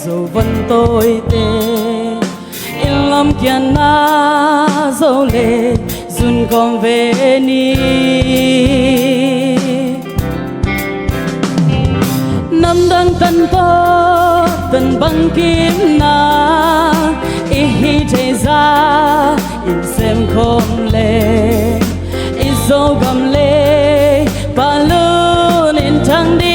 dù vẫn tôi tê in lòng kia na dấu lệ dùn còn về ni năm đang tân to tân băng kim na ý chạy ra in xem không lệ ý dấu gầm lệ và luôn in thăng đi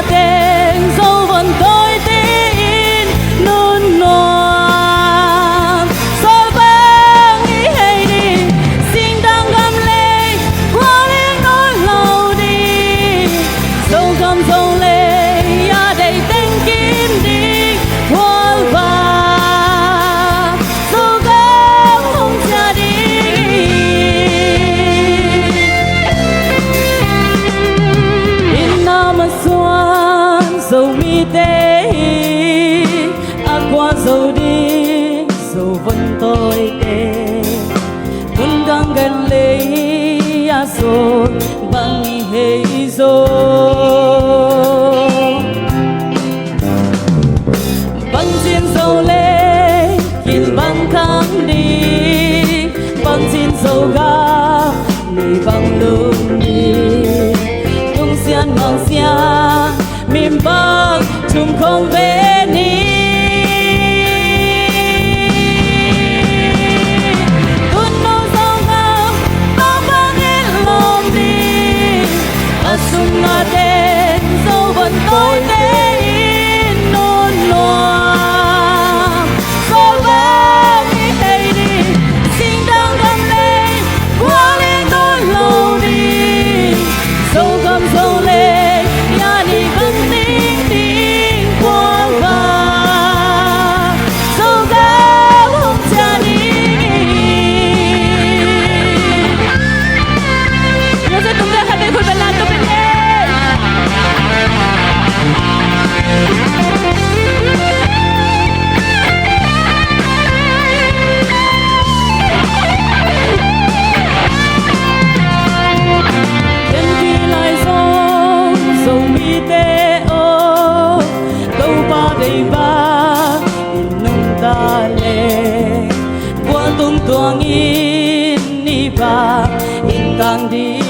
tên dấu vẫn tôi tin nôn nôn rồi vang nghĩ hay đi xin đang gầm lệ qua lên nỗi lâu đi dấu gầm dấu lệ ya đầy tên kim đi hoa vàng dấu gầm không ra đi in nam dầu mi tê qua dầu đi dầu vẫn tôi tê vẫn đang gần lấy rồi bằng hay rồi bằng xin dầu lêkin bằng kháng đi bằng xin dầu ga nỉ bằng lương đi tung xiên bằng xiên mìm băng chung không về ni tuôn nô dâu ngam bao băng yên lòng đi ở sung ngà đen dâu vẫn tôi để in nôn loàm rồi vang nghĩ hay đi xin đang gầm lên qua lên nỗi lâu đi dâu gầm dâu lên ya đi vẫn tuang in ni ba in tang di